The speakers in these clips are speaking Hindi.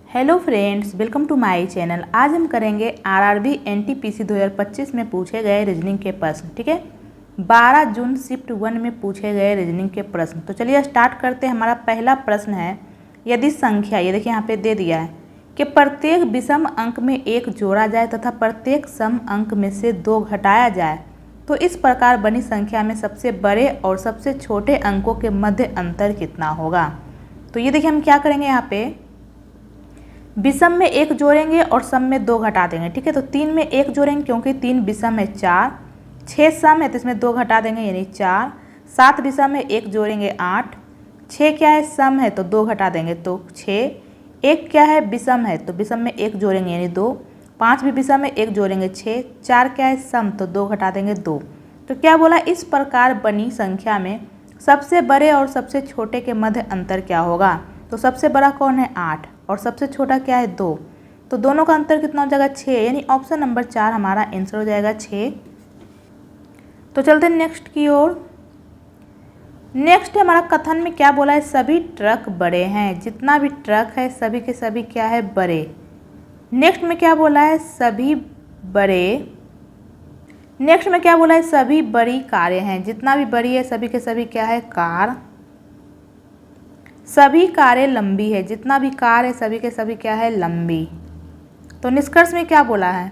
Hello friends, welcome to my channel. आज हम करेंगे आरआरबी एनटीपीसी 2025 में पूछे गए रीजनिंग के प्रश्न। ठीक है, 12 जून शिफ्ट 1 में पूछे गए रीजनिंग के प्रश्न। तो चलिए स्टार्ट करते हैं। हमारा पहला प्रश्न है, यदि संख्या, ये देखिए यहाँ पे दे दिया है कि प्रत्येक विषम अंक में 1 जोड़ा जाए तथा प्रत्येक सम अंक में से 2 घटाया जाए तो इस प्रकार बनी संख्या में सबसे बड़े और सबसे छोटे अंकों के मध्य अंतर कितना होगा। तो ये देखिए हम क्या करेंगे, यहाँ पे विषम में 1 जोड़ेंगे और सम में 2 घटा देंगे। ठीक है, तो 3 में 1 जोड़ेंगे क्योंकि 3 विषम है 4, 6 सम है तो इसमें 2 घटा देंगे यानी 4, 7 विषम में 1 जोड़ेंगे 8, 6 क्या है सम है तो 2 घटा देंगे तो 6, 1 क्या है विषम है तो विषम में 1 जोड़ेंगे यानी 2, 5 भी विषम में 1 जोड़ेंगे 6, 4 क्या है सम तो 2 घटा देंगे 2। तो क्या बोला, इस प्रकार बनी संख्या में सबसे बड़े और सबसे छोटे के मध्य अंतर क्या होगा। तो सबसे बड़ा कौन है 8 और सबसे छोटा क्या है 2, तो दोनों का अंतर कितना हो जाएगा 6, यानी ऑप्शन नंबर 4 हमारा आंसर हो जाएगा 6। तो चलते हैं नेक्स्ट की ओर। नेक्स्ट हमारा कथन में क्या बोला है, सभी ट्रक बड़े हैं, जितना भी ट्रक है सभी के सभी क्या है बड़े। नेक्स्ट में क्या बोला है, सभी बड़े, नेक्स्ट में क्या बोला है, सभी बड़ी कारें हैं, जितना भी बड़ी है सभी के सभी क्या है कार। सभी कारें लंबी है, जितना भी कार है सभी के सभी क्या है लंबी। तो निष्कर्ष में क्या बोला है,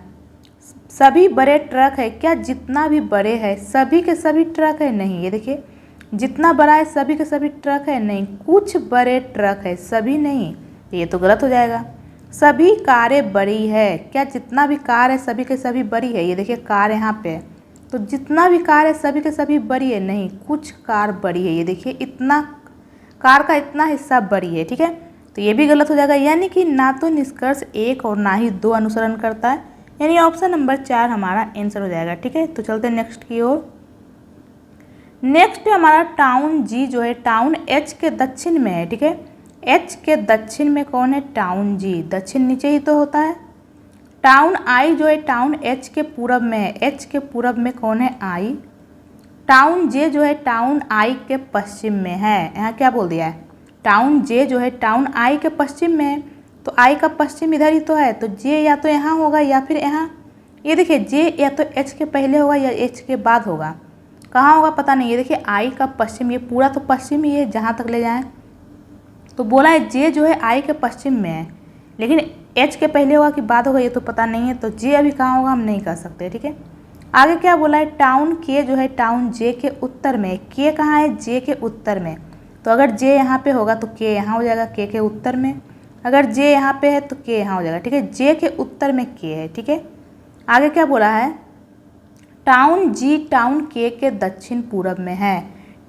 सभी बड़े ट्रक है, क्या जितना भी बड़े है सभी के सभी ट्रक है, नहीं। ये देखिए जितना बड़ा है सभी के सभी ट्रक है, नहीं, कुछ बड़े ट्रक है सभी नहीं, ये तो गलत हो जाएगा। सभी कारें बड़ी है, क्या जितना भी कार है सभी के सभी बड़ी है। ये देखिए कार यहाँ पे है तो जितना भी कार है सभी के सभी बड़ी है, नहीं, कुछ कार बड़ी है। ये देखिए इतना कार का इतना हिस्सा बड़ी है। ठीक है, तो ये भी गलत हो जाएगा, यानी कि ना तो निष्कर्ष 1 और ना ही 2 अनुसरण करता है, यानी ऑप्शन नंबर 4 हमारा आंसर हो जाएगा। ठीक है, तो चलते हैं नेक्स्ट की ओर। नेक्स्ट हमारा टाउन जी जो है टाउन एच के दक्षिण में है। ठीक है, एच के दक्षिण में कौन है, टाउन जी, दक्षिण नीचे ही तो होता है। टाउन आई जो है टाउन एच के पूरब में है, एच के पूरब में कौन है आई। टाउन जे जो है टाउन आई के पश्चिम में है, यहाँ क्या बोल दिया है, टाउन जे जो है टाउन आई के पश्चिम में है, तो आई का पश्चिम इधर ही तो है, तो जे या तो यहाँ होगा या फिर यहाँ। ये देखिए जे या तो एच के पहले होगा या एच के बाद होगा, कहाँ होगा पता नहीं। ये देखिए आई का पश्चिम, ये पूरा तो पश्चिम ही है जहाँ तक ले जाएं, तो बोला है जे जो है आई के पश्चिम में है, लेकिन एच के पहले होगा कि बाद होगा ये तो पता नहीं है, तो जे अभी कहाँ होगा हम नहीं कह सकते। ठीक है, आगे क्या बोला है, टाउन के जो है टाउन जे के उत्तर में, के कहाँ है जे के उत्तर में, तो अगर जे यहाँ पे होगा तो के यहाँ हो जाएगा, के उत्तर में, अगर जे यहाँ पे है तो के यहाँ हो जाएगा। ठीक है, जे के उत्तर में के है। ठीक है, आगे क्या बोला है, टाउन जी टाउन के दक्षिण पूरब में है,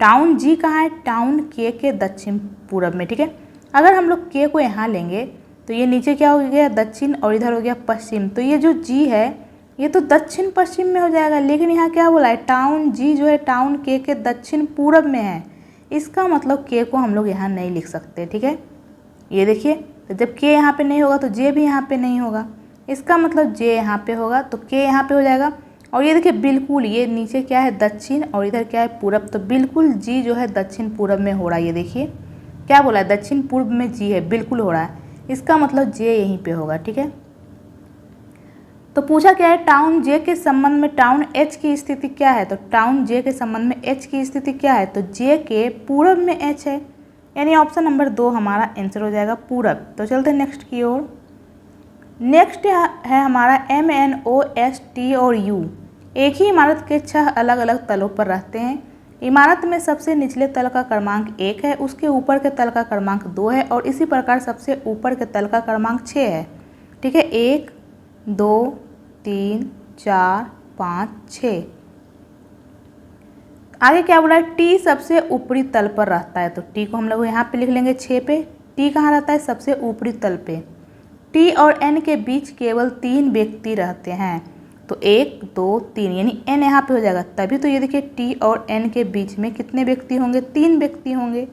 टाउन जी कहाँ है, टाउन के दक्षिण पूरब में। ठीक है, अगर हम लोग के को यहाँ लेंगे तो ये नीचे क्या हो गया दक्षिण और इधर हो गया पश्चिम, तो ये जो जी है ये तो दक्षिण पश्चिम में हो जाएगा, लेकिन यहाँ क्या बोला है, टाउन जी जो है टाउन के दक्षिण पूरब में है, इसका मतलब के को हम लोग यहाँ नहीं लिख सकते। ठीक है, ये देखिए, तो जब के यहाँ पे नहीं होगा तो जे भी यहाँ पे नहीं होगा, इसका मतलब जे यहाँ पे होगा तो के यहाँ पे हो जाएगा। और ये देखिए बिल्कुल ये नीचे क्या है दक्षिण और इधर क्या है पूरब, तो बिल्कुल जी जो है दक्षिण पूरब में हो रहा है। ये देखिए क्या बोला है, दक्षिण पूर्व में जी है, बिल्कुल हो रहा है, इसका मतलब जे यहीं पे होगा। ठीक है, तो पूछा क्या है, टाउन जे के संबंध में टाउन एच की स्थिति क्या है, तो टाउन जे के संबंध में एच की स्थिति क्या है, तो जे के पूरब में एच है, यानी ऑप्शन नंबर 2 हमारा आंसर हो जाएगा पूरब। तो चलते हैं नेक्स्ट की ओर। नेक्स्ट है हमारा MNOST और U एक ही इमारत के 6 अलग अलग तलों पर रहते हैं। इमारत में सबसे निचले तल का क्रमांक 1 है, उसके ऊपर के तल का क्रमांक 2 है और इसी प्रकार सबसे ऊपर के तल का क्रमांक 6 है। ठीक है, 1 2 3 4 5 6। आगे क्या बोला है, टी सबसे ऊपरी तल पर रहता है, तो टी को हम लोग यहाँ पे लिख लेंगे 6 पे। टी कहाँ रहता है, सबसे ऊपरी तल पे। टी और एन के बीच केवल 3 व्यक्ति रहते हैं, तो 1 2 3, यानी एन यहाँ पे हो जाएगा, तभी तो ये देखिए टी और एन के बीच में कितने व्यक्ति होंगे, 3 व्यक्ति होंगे।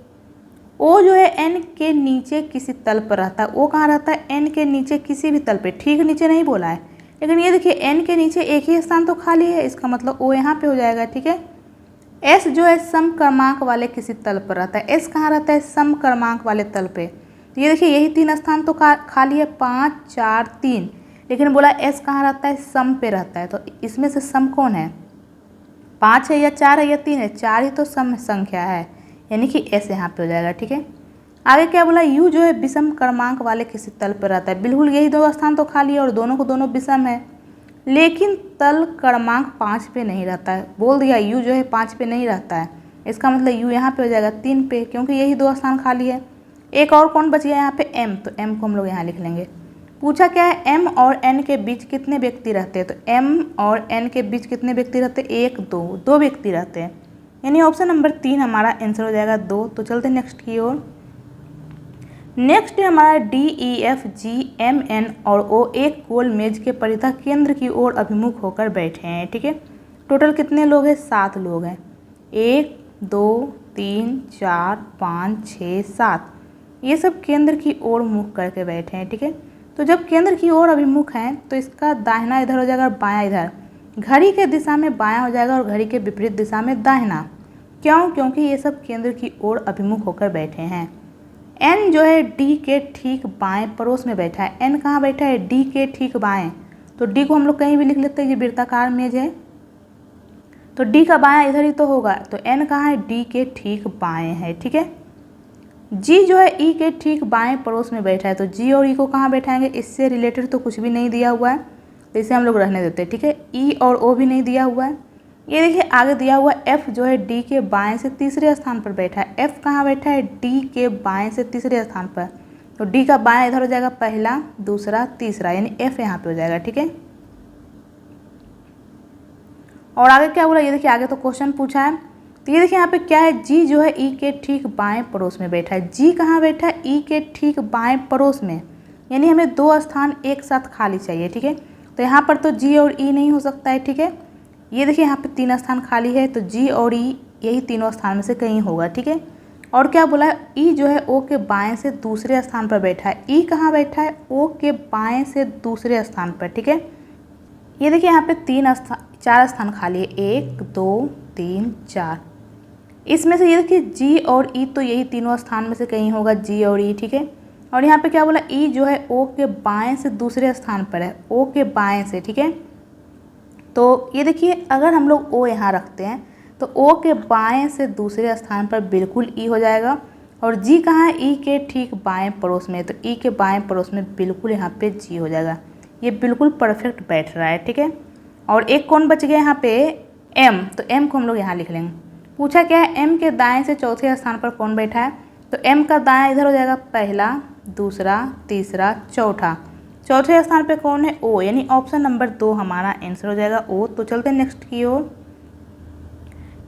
ओ जो है एन के नीचे किसी तल पर रहता है, ओ कहाँ रहता है, एन के नीचे किसी भी तल पे, ठीक नीचे नहीं बोला है, लेकिन ये देखिए एन के नीचे एक ही स्थान तो खाली है, इसका मतलब ओ यहाँ पे हो जाएगा। ठीक है, एस जो है सम क्रमांक वाले किसी तल पर रहता है, एस कहाँ रहता है, सम क्रमांक वाले तल पे, तो ये देखिए यही 3 स्थान तो खाली है, 5 4 3, लेकिन बोला एस कहाँ रहता है, सम पे रहता है। तो इसमें से सम कौन है, 5 है या 4 है या 3 है, 4 ही तो सम संख्या है, यानी कि एस यहाँ पे हो जाएगा। ठीक है, आगे क्या बोला, यू जो है विषम क्रमांक वाले किसी तल पर रहता है। बिल्कुल यही 2 स्थान तो खाली है और दोनों को दोनों विषम है, लेकिन तल क्रमांक 5 पे नहीं रहता है। बोल दिया यू जो है 5 पे नहीं रहता है, इसका मतलब यू यहाँ पे हो जाएगा 3 पे, क्योंकि यही 2 स्थान खाली है। एक और कौन बच गया यहाँ पे, एम, तो एम को हम लोग यहाँ लिख लेंगे। पूछा क्या है, एम और एन के बीच कितने व्यक्ति रहते हैं, तो एम और एन के बीच कितने व्यक्ति रहते हैं, 1 2, 2 व्यक्ति रहते हैं, यानी ऑप्शन नंबर 3 हमारा आंसर हो जाएगा 2। तो चलते नेक्स्ट की ओर। नेक्स्ट है हमारा D E F G M N और ओ एक गोल मेज के परितः केंद्र की ओर अभिमुख होकर बैठे हैं। ठीक है, टोटल कितने लोग हैं, 7 लोग हैं, 1 2 3 4 5 6 7, ये सब केंद्र की ओर मुख करके बैठे हैं। ठीक है, तो जब केंद्र की ओर अभिमुख हैं तो इसका दाहिना इधर हो जाएगा और बायां इधर, घड़ी के दिशा में बायां हो जाएगा और घड़ी के विपरीत दिशा में दाहिना। क्यों, क्योंकि ये सब केंद्र की ओर अभिमुख होकर बैठे हैं। एन जो है डी के ठीक बाएं पड़ोस में बैठा है। एन कहाँ बैठा है, डी के ठीक बाएं, तो डी को हम लोग कहीं भी लिख लेते हैं, ये वृत्ताकार मेज है तो डी का बायां इधर ही तो होगा, तो एन कहाँ है, डी के ठीक बाएं है। ठीक है, जी जो है ई के ठीक बाएं पड़ोस में बैठा है, तो जी और ई को कहाँ बैठाएंगे, इससे रिलेटेड तो कुछ भी नहीं दिया हुआ है, तो इसे हम लोग रहने देते हैं। ठीक है, ई और ओ भी नहीं दिया हुआ है। ये देखिए आगे दिया हुआ एफ जो है डी के बाएं से तीसरे स्थान पर बैठा है। एफ कहाँ बैठा है, डी के बाएं से तीसरे स्थान पर, तो डी का बायां इधर हो जाएगा पहला दूसरा तीसरा, यानी एफ यहाँ पे हो जाएगा। ठीक है, और आगे क्या बोला, ये देखिए आगे तो क्वेश्चन पूछा है, तो ये देखिए यहाँ पे क्या है, जी जो है ई के ठीक बाएं पड़ोस में बैठा है। जी कहाँ बैठा है, ई के ठीक बाएं पड़ोस में, यानी हमें 2 स्थान एक साथ खाली चाहिए। ठीक है, तो यहाँ पर तो जी और ई नहीं हो सकता है। ठीक है, ये देखिए यहाँ पे 3 स्थान खाली है, तो जी और ई यही तीनों स्थान में से कहीं होगा। ठीक है, और क्या बोला है, ई जो है ओ के बाएं से दूसरे स्थान पर बैठा है। ई कहाँ बैठा है, ओ के बाएं से दूसरे स्थान पर। ठीक है, ये देखिए यहाँ पे 4 स्थान खाली है, 1 2 3 4, इसमें से ये देखिए जी और ई तो यही तीनों स्थान में से कहीं होगा, जी और ई। ठीक है, और यहाँ पे क्या बोला, ई जो है ओ के बाएं से दूसरे स्थान पर है, ओ के बाएं से। ठीक है, तो ये देखिए अगर हम लोग ओ यहाँ रखते हैं तो ओ के बाएं से दूसरे स्थान पर बिल्कुल ई हो जाएगा, और जी कहाँ है, ई के ठीक बाएं पड़ोस में, तो ई के बाएं पड़ोस में बिल्कुल यहाँ पे जी हो जाएगा, ये बिल्कुल परफेक्ट बैठ रहा है। ठीक है, और एक कौन बच गया यहाँ पे, एम, तो एम को हम लोग यहाँ लिख लेंगे। पूछा क्या है, एम के दाएं से चौथे स्थान पर कौन बैठा है, तो एम का दायां इधर हो जाएगा पहला दूसरा तीसरा चौथा, चौथे स्थान पे कौन है, ओ, यानी ऑप्शन नंबर 2 हमारा आंसर हो जाएगा ओ। तो चलते हैं नेक्स्ट की ओर।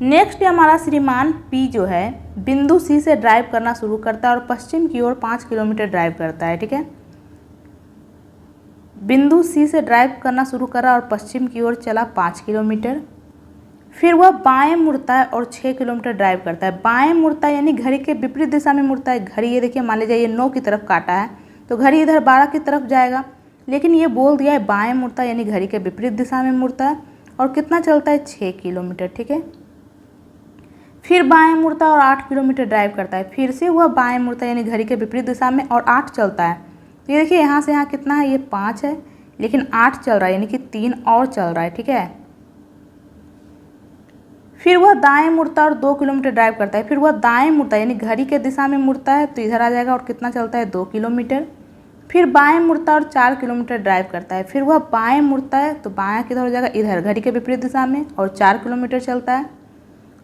नेक्स्ट हमारा श्रीमान पी जो है बिंदु सी से ड्राइव करना शुरू करता है और पश्चिम की ओर 5 किलोमीटर ड्राइव करता है। ठीक है, बिंदु सी से ड्राइव करना शुरू करा और पश्चिम की ओर चला 5 किलोमीटर, फिर वह बाएं मुड़ता है और 6 किलोमीटर ड्राइव करता है। बाएं मुड़ता है यानी घड़ी के विपरीत दिशा में मुड़ता है। घड़ी ये देखिए मान लीजिए ये 9 की तरफ काटा है तो घड़ी इधर 12 की तरफ जाएगा, लेकिन ये बोल दिया है बाएं मुड़ता है यानी घड़ी के विपरीत दिशा में मुड़ता है, और कितना चलता है, 6 किलोमीटर। ठीक है, फिर बाएं मुड़ता है और 8 किलोमीटर ड्राइव करता है, फिर से वह बाएं मुड़ता है यानी घड़ी के विपरीत दिशा में और 8 चलता है। तो ये देखिए यहाँ से यहाँ कितना है, ये 5 है, लेकिन 8 चल रहा है यानी कि 3 और चल रहा है। ठीक है, फिर वह दाएं मुड़ता है और 2 किलोमीटर ड्राइव करता है, फिर वह दाएं मुड़ता है यानी घड़ी के दिशा में मुड़ता है तो इधर आ जाएगा और कितना चलता है, 2 किलोमीटर, फिर बाएं मुड़ता है और 4 किलोमीटर ड्राइव करता है, फिर वह बाएं मुड़ता है तो बायां किधर हो जाएगा, इधर घड़ी के विपरीत दिशा में और 4 किलोमीटर चलता है,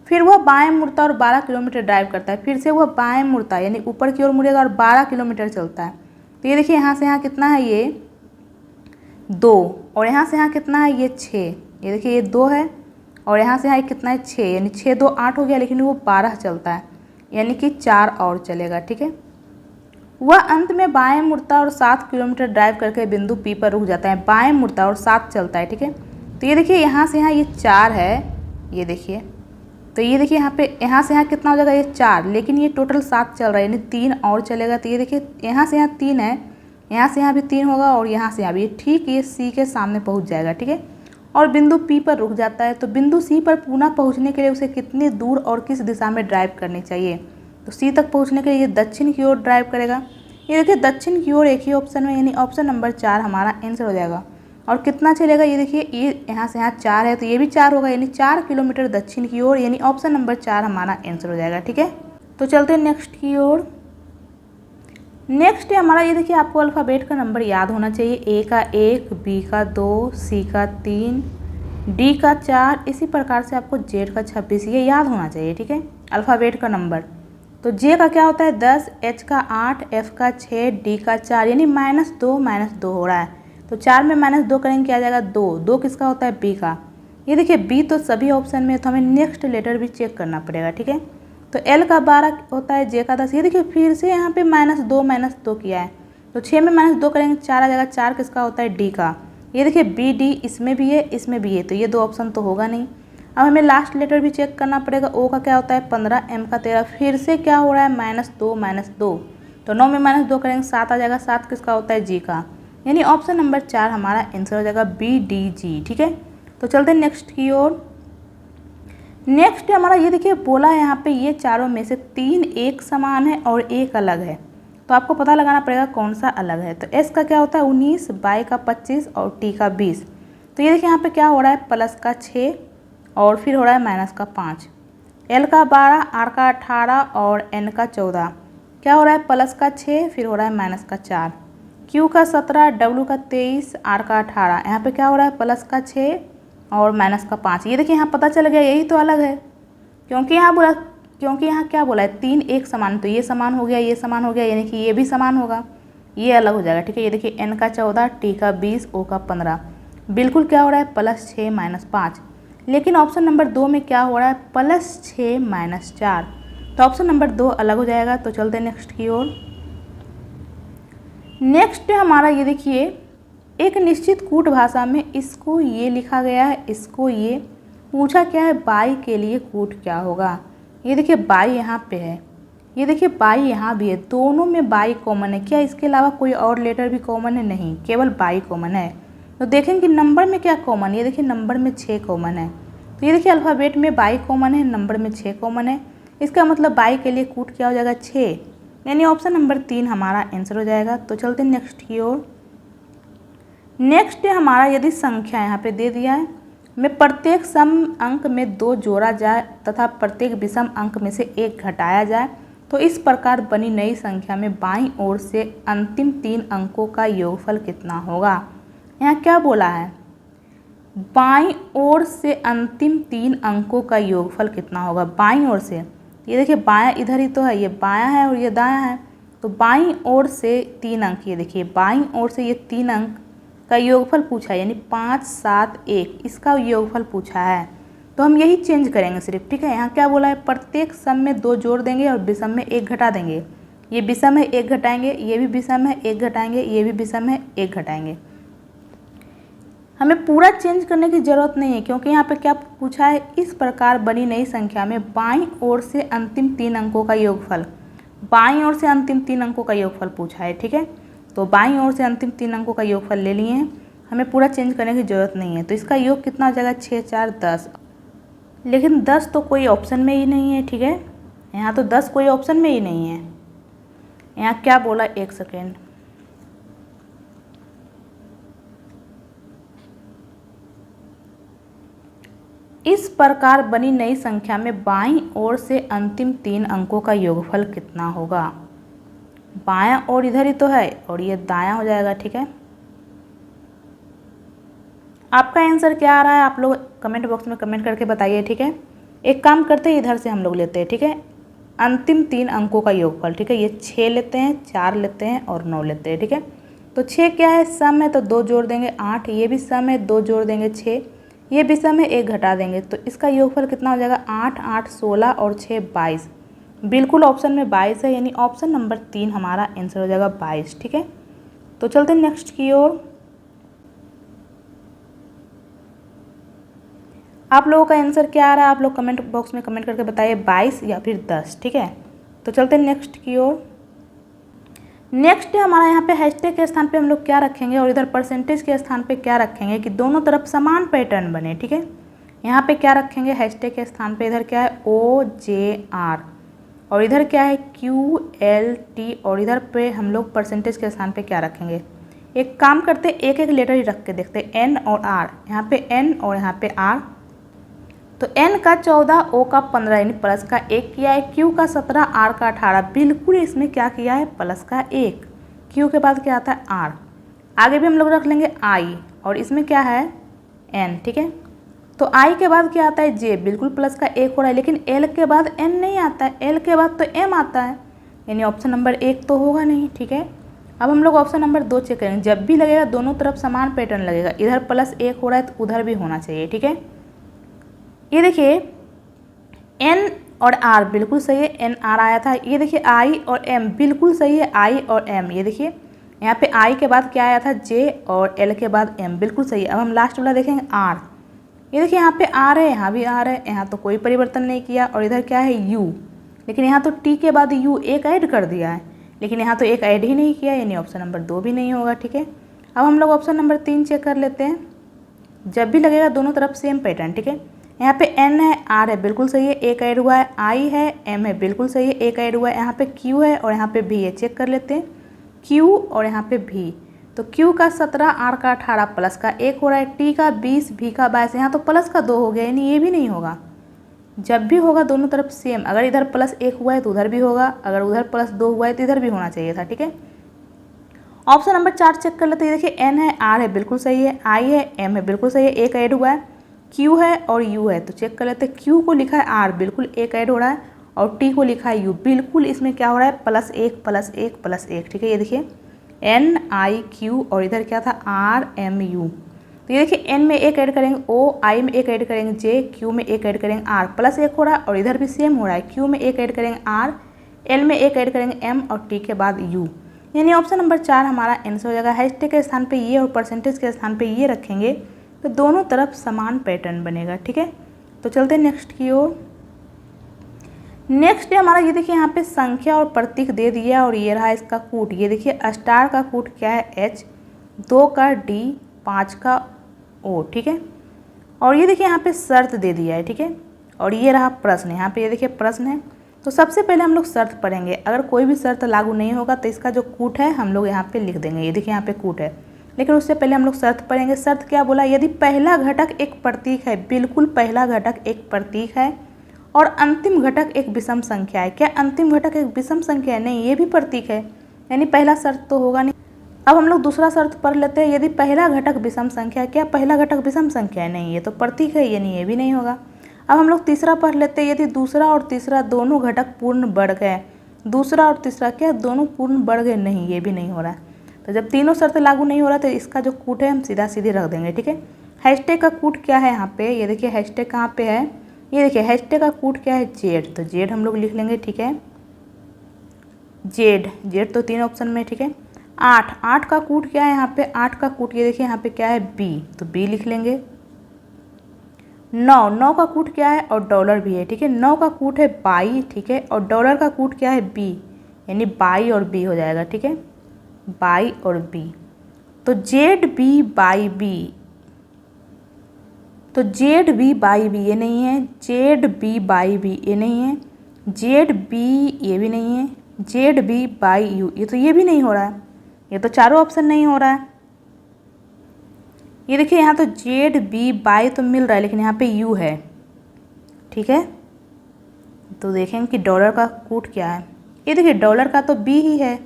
फिर वह बाएं मुड़ता है और 12 किलोमीटर ड्राइव करता है, फिर से वह बाएं मुड़ता है यानी ऊपर की ओर मुड़ेगा और 12 किलोमीटर चलता है। तो ये देखिए यहाँ से यहाँ कितना है, ये 2, और यहाँ से यहाँ कितना है, ये 6, ये देखिए ये 2 है और यहाँ से यहाँ कितना है, 6, यानी 6 2 8 हो गया, लेकिन वो 12 चलता है यानी कि 4 और चलेगा। ठीक है, वह अंत में बाएं मुड़ता और 7 किलोमीटर ड्राइव करके बिंदु पी पर रुक जाता है। बाएं मुड़ता और 7 चलता है। ठीक है, तो ये देखिए यहाँ से यहाँ ये 4 है, ये देखिए, तो ये देखिए यहाँ पे यहाँ से यहाँ कितना हो जाएगा, ये 4, लेकिन ये टोटल 7 चल रहा है यानी 3 और चलेगा। तो ये देखिए यहाँ से यहाँ 3 है, यहाँ से यहाँ भी 3 होगा और यहाँ से यहाँ भी, ठीक ये सी के सामने पहुँच जाएगा। ठीक है, और बिंदु पी पर रुक जाता है। तो बिंदु सी पर पुनः पहुँचने के लिए उसे कितनी दूर और किस दिशा में ड्राइव करनी चाहिए, तो सी तक पहुँचने के लिए ये दक्षिण की ओर ड्राइव करेगा, ये देखिए दक्षिण की ओर एक ही ऑप्शन में, यानी ऑप्शन नंबर 4 हमारा आंसर हो जाएगा। और कितना चलेगा, ये देखिए ये यहाँ से यहाँ 4 है तो ये भी 4 होगा, यानी 4 किलोमीटर दक्षिण की ओर, यानी ऑप्शन नंबर 4 हमारा आंसर हो जाएगा। ठीक है, तो चलते हैं नेक्स्ट की ओर। नेक्स्ट है हमारा, ये देखिए आपको अल्फ़ाबेट का नंबर याद होना चाहिए। ए का 1, बी का 2, सी का 3, डी का 4, इसी प्रकार से आपको जेड का 26 ये याद होना चाहिए। ठीक है, अल्फ़ाबेट का नंबर। तो जे का क्या होता है 10, एच का 8, एफ का 6, डी का 4, यानी -2 हो रहा है। तो 4 में -2 करेंगे क्या आ जाएगा 2। 2 किसका होता है बी का। ये देखिए बी तो सभी ऑप्शन में, तो हमें नेक्स्ट लेटर भी चेक करना पड़ेगा। ठीक है, तो एल का 12 होता है, जे का 10। ये देखिए फिर से यहाँ पे -2 किया है, तो 6 में -2 करेंगे 4 आ जाएगा। 4 किसका होता है डी का। ये देखिए बी डी इसमें भी है इसमें भी है, तो ये 2 ऑप्शन तो होगा नहीं। अब हमें लास्ट लेटर भी चेक करना पड़ेगा। ओ का क्या होता है 15, एम का 13, फिर से क्या हो रहा है -2, तो 9 में -2 करेंगे 7 आ जाएगा। 7 किसका होता है जी का, यानी ऑप्शन नंबर 4 हमारा आंसर हो जाएगा बी डी जी। ठीक है, तो चलते हैं नेक्स्ट की ओर। नेक्स्ट हमारा ये देखिए बोला है यहाँ पे ये चारों में से 3 एक समान है और एक अलग है, तो आपको पता लगाना पड़ेगा कौन सा अलग है। तो एस का क्या होता है 19, वाई का 25 और टी का 20। तो ये देखिए यहाँ पे क्या हो रहा है प्लस का 6 और फिर हो रहा है माइनस का 5। एल का 12, आर का 18 और एन का 14, क्या हो रहा है प्लस का 6 फिर हो रहा है माइनस का 4। क्यू का 17, डब्ल्यू का 23, आर का 18, यहाँ पे क्या हो रहा है प्लस का 6 और माइनस का 5। ये देखिए यहाँ पता चल गया यही तो अलग है, क्योंकि यहाँ क्या बोला है 3 एक समान, तो ये समान हो गया ये समान हो गया, यानी कि ये भी समान होगा, ये अलग हो जाएगा। ठीक है, ये देखिए एन का 14, टी का 20, ओ का 15, बिल्कुल क्या हो रहा है +6 -5। लेकिन ऑप्शन नंबर 2 में क्या हो रहा है +6 -4, तो ऑप्शन नंबर 2 अलग हो जाएगा। तो चलते हैं नेक्स्ट की ओर। नेक्स्ट हमारा ये देखिए एक निश्चित कूट भाषा में इसको ये लिखा गया है, इसको ये पूछा क्या है बाई के लिए कूट क्या होगा। ये देखिए बाई यहाँ पे है, ये देखिए बाई यहाँ भी है, दोनों में बाई कॉमन है। क्या इसके अलावा कोई और लेटर भी कॉमन है, नहीं, केवल बाई कॉमन है। तो देखेंगे कि नंबर में क्या कॉमन है, ये देखिए नंबर में 6 कॉमन है। तो ये देखिए अल्फ़ाबेट में बाई कॉमन है, नंबर में 6 कॉमन है, इसका मतलब बाई के लिए कूट क्या हो जाएगा 6, यानी ऑप्शन नंबर 3 हमारा आंसर हो जाएगा। तो चलते हैं नेक्स्ट की ओर। नेक्स्ट है हमारा यदि संख्या यहाँ पे दे दिया है में प्रत्येक सम अंक में 2 जोड़ा जाए तथा प्रत्येक विषम अंक में से 1 घटाया जाए, तो इस प्रकार बनी नई संख्या में बाईं ओर से अंतिम 3 अंकों का योगफल कितना होगा। यहाँ क्या बोला है बाईं ओर से अंतिम 3 अंकों का योगफल कितना होगा। बाईं ओर से, ये देखिए बायां इधर ही तो है, ये बायां है और ये दायां है, तो बाईं ओर से 3 अंक, ये देखिए बाईं ओर से ये 3 अंक का योगफल पूछा है, यानी 5, 7, 1 इसका योगफल पूछा है। तो हम यही चेंज करेंगे सिर्फ। ठीक है, यहाँ क्या बोला है प्रत्येक सम में 2 जोड़ देंगे और विषम में 1 घटा देंगे। ये विषम है 1 घटाएंगे, ये भी विषम है 1 घटाएंगे, ये भी विषम है 1 घटाएंगे। हमें पूरा चेंज करने की ज़रूरत नहीं है, क्योंकि यहाँ पे क्या पूछा है इस प्रकार बनी नई संख्या में बाईं ओर से अंतिम 3 अंकों का योगफल, बाईं ओर से अंतिम 3 अंकों का योगफल पूछा है। ठीक है, तो बाईं ओर से अंतिम 3 अंकों का योगफल ले लिए हैं, हमें पूरा चेंज करने की ज़रूरत नहीं है। तो इसका योग कितना हो जाएगा 6, 4, 10, लेकिन 10 तो कोई ऑप्शन में ही नहीं है। ठीक है, यहाँ तो 10 कोई ऑप्शन में ही नहीं है। यहाँ क्या बोला, एक सेकेंड, इस प्रकार बनी नई संख्या में बाईं ओर से अंतिम 3 अंकों का योगफल कितना होगा। बायां ओर इधर ही तो है और ये दायां हो जाएगा। ठीक है, आपका आंसर क्या आ रहा है आप लोग कमेंट बॉक्स में कमेंट करके बताइए। ठीक है, एक काम करते हैं इधर से हम लोग लेते हैं। ठीक है, अंतिम 3 अंकों का योगफल। ठीक है, ये 6 लेते हैं, 4 लेते हैं और 9 लेते हैं। ठीक है, तो 6 क्या है सम है, तो 2 जोड़ देंगे 8, ये भी सम है 2 जोड़ देंगे 6, ये भी सम है 1 घटा देंगे, तो इसका योगफल कितना हो जाएगा 8, 8, 16 और 6, 22, बिल्कुल ऑप्शन में 22 है, यानी ऑप्शन नंबर 3 हमारा आंसर हो जाएगा 22। ठीक है, तो चलते हैं नेक्स्ट की ओर। आप लोगों का आंसर क्या आ रहा है आप लोग कमेंट बॉक्स में कमेंट करके बताइए, 22 या फिर 10। ठीक है, तो चलते हैं नेक्स्ट की ओर। नेक्स्ट है हमारा यहाँ पे हैशटैग के स्थान पे हम लोग क्या रखेंगे और इधर परसेंटेज के स्थान पे क्या रखेंगे कि दोनों तरफ समान पैटर्न बने। ठीक है, यहाँ पे क्या रखेंगे हैशटैग के स्थान पे, इधर क्या है OJR और इधर क्या है QLT, और इधर पे हम लोग परसेंटेज के स्थान पे क्या रखेंगे। एक काम करते एक एक लेटर ही रख के देखते, N और R, यहाँ पे N और यहाँ पे R। तो N का 14, O का 15 यानी प्लस का 1 किया है, Q का 17, R का 18, बिल्कुल इसमें क्या किया है प्लस का 1। Q के बाद क्या आता है R। आगे भी हम लोग रख लेंगे I, और इसमें क्या है N, ठीक है। तो I के बाद क्या आता है J, बिल्कुल प्लस का 1 हो रहा है, लेकिन L के बाद N नहीं आता है, L के बाद तो M आता है, यानी ऑप्शन नंबर 1 तो होगा नहीं, ठीक है। अब हम लोग ऑप्शन नंबर 2 चेक करेंगे। जब भी लगेगा दोनों तरफ समान पैटर्न लगेगा, इधर प्लस 1 हो रहा है तो उधर भी होना चाहिए, ठीक है। ये देखिए N और R बिल्कुल सही है, NR आया था। ये देखिए I और M बिल्कुल सही है, I और M। ये देखिए यहाँ पे I के बाद क्या आया था J, और L के बाद M, बिल्कुल सही है। अब हम लास्ट वाला देखेंगे R। ये देखिए यहाँ पे R है, यहाँ भी R है, यहाँ तो कोई परिवर्तन नहीं किया, और इधर क्या है U, लेकिन यहाँ तो T के बाद U एक ऐड कर दिया है, लेकिन यहाँ तो एक ऐड ही नहीं किया, यानी ऑप्शन नंबर 2 भी नहीं होगा, ठीक है। अब हम लोग ऑप्शन नंबर 3 चेक कर लेते हैं। जब भी लगेगा दोनों तरफ सेम पैटर्न, ठीक है। यहाँ पे N है, R है, बिल्कुल सही है, एक ऐड हुआ है, I है, M है, बिल्कुल सही है, एक ऐड हुआ है, यहाँ पे Q है और यहाँ पे V है, चेक कर लेते हैं Q और यहाँ पे V। तो Q का 17, R का 18, प्लस का 1 हो रहा है, T का 20, V का 22, यहाँ तो प्लस का 2 हो गया, यानी ये भी नहीं होगा। जब भी होगा दोनों तरफ सेम, अगर इधर प्लस 1 हुआ है तो उधर भी होगा, अगर उधर प्लस 2 हुआ है तो इधर भी होना चाहिए था, ठीक है। ऑप्शन नंबर 4 चेक कर लेते हैं। देखिए N है, R है, बिल्कुल सही है, I है, M है, बिल्कुल सही है, एक ऐड हुआ है, Q है और U है, तो चेक कर लेते हैं। Q को लिखा है R, बिल्कुल एक ऐड हो रहा है, और T को लिखा है U, बिल्कुल इसमें क्या हो रहा है प्लस 1 प्लस 1 प्लस 1, ठीक है। ये देखिए N I Q और इधर क्या था R M U। तो ये देखिए N में एक ऐड करेंगे O, I में एक ऐड करेंगे J, Q में एक ऐड करेंगे R, प्लस 1 हो रहा है, और इधर भी सेम हो रहा है, Q में एक ऐड करेंगे R, L में एक ऐड करेंगे M, और T के बाद U, यानी ऑप्शन नंबर 4 हमारा आंसर हो जाएगा। हैशटैग के स्थान पे ये और परसेंटेज के स्थान पे ये रखेंगे तो दोनों तरफ समान पैटर्न बनेगा, ठीक है। तो चलते हैं नेक्स्ट की ओर। नेक्स्ट है हमारा, ये देखिए यहाँ पे संख्या और प्रतीक दे दिया, और ये रहा इसका कूट। ये देखिए स्टार का कूट क्या है H, 2 का D, 5 का O, ठीक है। और ये देखिए यहाँ पे शर्त दे दिया है, ठीक है। और ये रहा प्रश्न, यहाँ पे ये देखिए प्रश्न है। तो सबसे पहले हम लोग शर्त पढ़ेंगे, अगर कोई भी शर्त लागू नहीं होगा तो इसका जो कूट है हम लोग यहाँ पे लिख देंगे। ये देखिए यहाँ पे कूट है, लेकिन उससे पहले हम लोग शर्त पढ़ेंगे। शर्त क्या बोला, यदि पहला घटक एक प्रतीक है, बिल्कुल पहला घटक एक प्रतीक है, और अंतिम घटक एक विषम संख्या है। क्या अंतिम घटक एक विषम संख्या है? नहीं, ये भी प्रतीक है, यानी पहला शर्त तो होगा नहीं। अब हम लोग दूसरा शर्त पढ़ लेते हैं। यदि पहला घटक विषम संख्या है, क्या पहला घटक विषम संख्या है? नहीं, ये तो प्रतीक है, यानी ये भी नहीं होगा। अब हम लोग तीसरा पढ़ लेते हैं। यदि दूसरा और तीसरा दोनों घटक पूर्ण वर्ग है, दूसरा और तीसरा क्या दोनों पूर्ण वर्ग है? नहीं, ये भी नहीं हो रहा है। तो जब तीनों शर्त लागू नहीं हो रहा तो इसका जो कूट है हम सीधा सीधे रख देंगे, ठीक है। हैशटैग का कूट क्या है यहाँ पे, ये देखिए हैशटैग कहाँ पे है, ये देखिए हैशटैग का कूट क्या है जेड, तो जेड हम लोग लिख लेंगे, ठीक है। जेड, जेड तो 3 ऑप्शन में, ठीक है। 8, 8 का कूट क्या है यहाँ पे, 8 का कूट ये देखिए यहाँ पे क्या है बी, तो बी लिख लेंगे। 9, 9 का कूट क्या है और डॉलर भी है, ठीक है। 9 का कूट है बाई, ठीक है, और डॉलर का कूट क्या है बी, यानी बाई और बी हो जाएगा, ठीक है, बाई और बी। तो जेड बी बाई बी, तो जेड बी बाई बी ये नहीं है, जेड बी बाई बी ये नहीं है, जेड बी ये भी नहीं है, जेड बी बाई यू ये तो ये भी नहीं हो रहा है, ये तो चारों ऑप्शन नहीं हो रहा है। ये देखिए यहाँ तो जेड बी बाई तो मिल रहा है, लेकिन यहाँ पे यू है, ठीक है। तो देखेंगे कि डॉलर का कूट क्या है। ये देखिए डॉलर का तो बी ही है,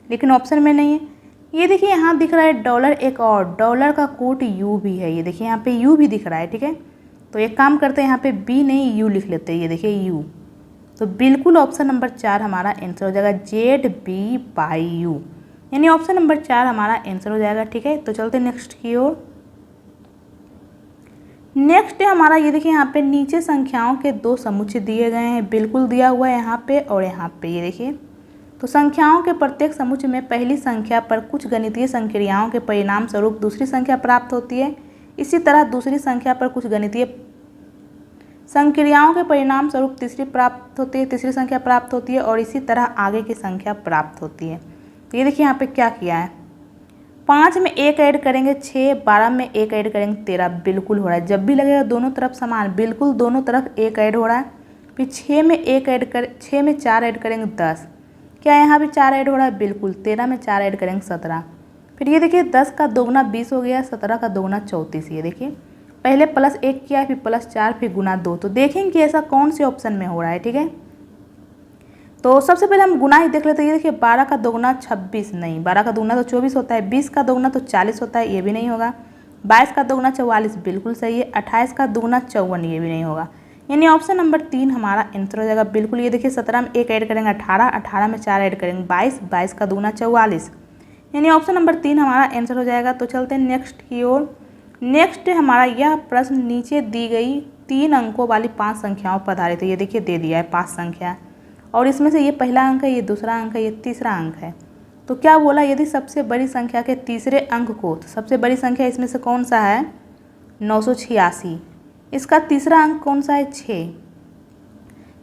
लेकिन ऑप्शन में नहीं है। ये देखिए यहाँ दिख रहा है डॉलर एक और, डॉलर का कूट यू भी है, ये देखिए यहाँ पे यू भी दिख रहा है, ठीक है। तो एक काम करते हैं यहाँ पे बी नहीं यू लिख लेते हैं, ये देखिए यू। तो बिल्कुल ऑप्शन नंबर 4 हमारा आंसर हो जाएगा, जेड बी बाई यू, यानी ऑप्शन नंबर 4 हमारा आंसर हो जाएगा, ठीक है। तो चलते नेक्स्ट की ओर। नेक्स्ट है हमारा, ये देखिए यहाँ पे नीचे संख्याओं के 2 समुच्चय दिए गए हैं, बिल्कुल दिया हुआ है यहाँ पे और यहाँ पे, ये देखिए। तो संख्याओं के प्रत्येक समुच्चय में पहली संख्या पर कुछ गणितीय संक्रियाओं के परिणाम स्वरूप दूसरी संख्या प्राप्त होती है। इसी तरह दूसरी संख्या पर कुछ गणितीय संक्रियाओं के परिणाम स्वरूप तीसरी संख्या प्राप्त होती है, और इसी तरह आगे की संख्या प्राप्त होती है। तो ये देखिए यहाँ पे क्या किया है, 5 में 1 ऐड करेंगे 6, 12 में 1 ऐड करेंगे 13, बिल्कुल हो रहा है। जब भी लगेगा दोनों तरफ समान, बिल्कुल दोनों तरफ 1 ऐड हो रहा है। फिर 6 में 4 ऐड करेंगे 10। क्या यहाँ भी 4 ऐड हो रहा है? बिल्कुल। 13 में 4 ऐड करेंगे 17। फिर ये देखिए 10 का दोगुना 20 हो गया, 17 का दोगुना 34। ये देखिए पहले +1 किया, फिर +4, फिर गुना 2। तो देखेंगे कि ऐसा कौन से ऑप्शन में हो रहा है। ठीक है, तो सबसे पहले हम गुना ही देख लेते हैं। ये देखिए 12 का दोगुना 26 नहीं, 12 का दोगुना तो 24 होता है। 20 का दोगुना तो 40 होता है, ये भी नहीं होगा। 22 का दोगुना 44 बिल्कुल सही है। 28 का दोगुना 54, ये भी नहीं होगा। यानी ऑप्शन नंबर 3 हमारा आंसर हो जाएगा बिल्कुल। ये देखिए 17 में 1 ऐड करेंगे 18, 18 में 4 ऐड करेंगे 22, 22 का दोगुना 44, यानी ऑप्शन नंबर 3 हमारा आंसर हो जाएगा। तो चलते हैं नेक्स्ट की ओर। नेक्स्ट हमारा यह प्रश्न नीचे दी गई 3 अंकों वाली 5 संख्याओं पर आधारित है। ये देखिए दे दिया है 5 संख्या, और इसमें से ये पहला अंक है, ये दूसरा अंक है, ये तीसरा अंक है। तो क्या बोला, यदि सबसे बड़ी संख्या के तीसरे अंक को, तो सबसे बड़ी संख्या इसमें से कौन सा है? 986। इसका तीसरा अंक कौन सा है? 6।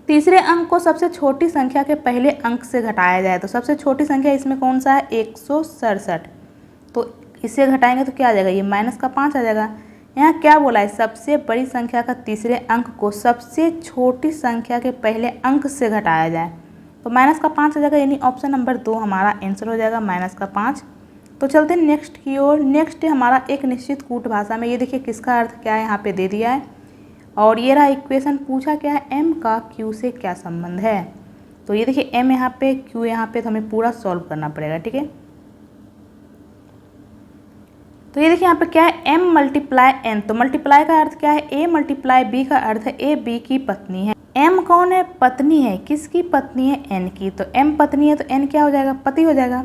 तीसरे अंक को सबसे छोटी संख्या के पहले अंक से घटाया जाए, तो सबसे छोटी संख्या इसमें कौन सा है? 167। तो इससे घटाएंगे तो क्या आ जाएगा? ये -5 आ जाएगा। यहाँ क्या बोला है? सबसे बड़ी संख्या का तीसरे अंक को सबसे छोटी संख्या के पहले अंक से घटाया जाए, तो -5 आ जाएगा। यानी ऑप्शन नंबर 2 हमारा आंसर हो जाएगा -5। तो चलते हैं नेक्स्ट की ओर। नेक्स्ट है हमारा एक निश्चित कूट भाषा में। ये देखिए किसका अर्थ क्या है यहाँ पे दे दिया है, और ये रहा इक्वेशन। पूछा क्या है? m का q से क्या संबंध है। तो ये देखिए m यहाँ पे, q यहाँ पे, तो हमें पूरा सॉल्व करना पड़ेगा। ठीक है, तो ये देखिए यहाँ पे क्या है? m × n। तो मल्टीप्लाई का अर्थ क्या है? a × b का अर्थ है a b की पत्नी है। m कौन है? पत्नी है। किसकी पत्नी है? n की। तो m पत्नी है तो n क्या हो जाएगा? पति हो जाएगा।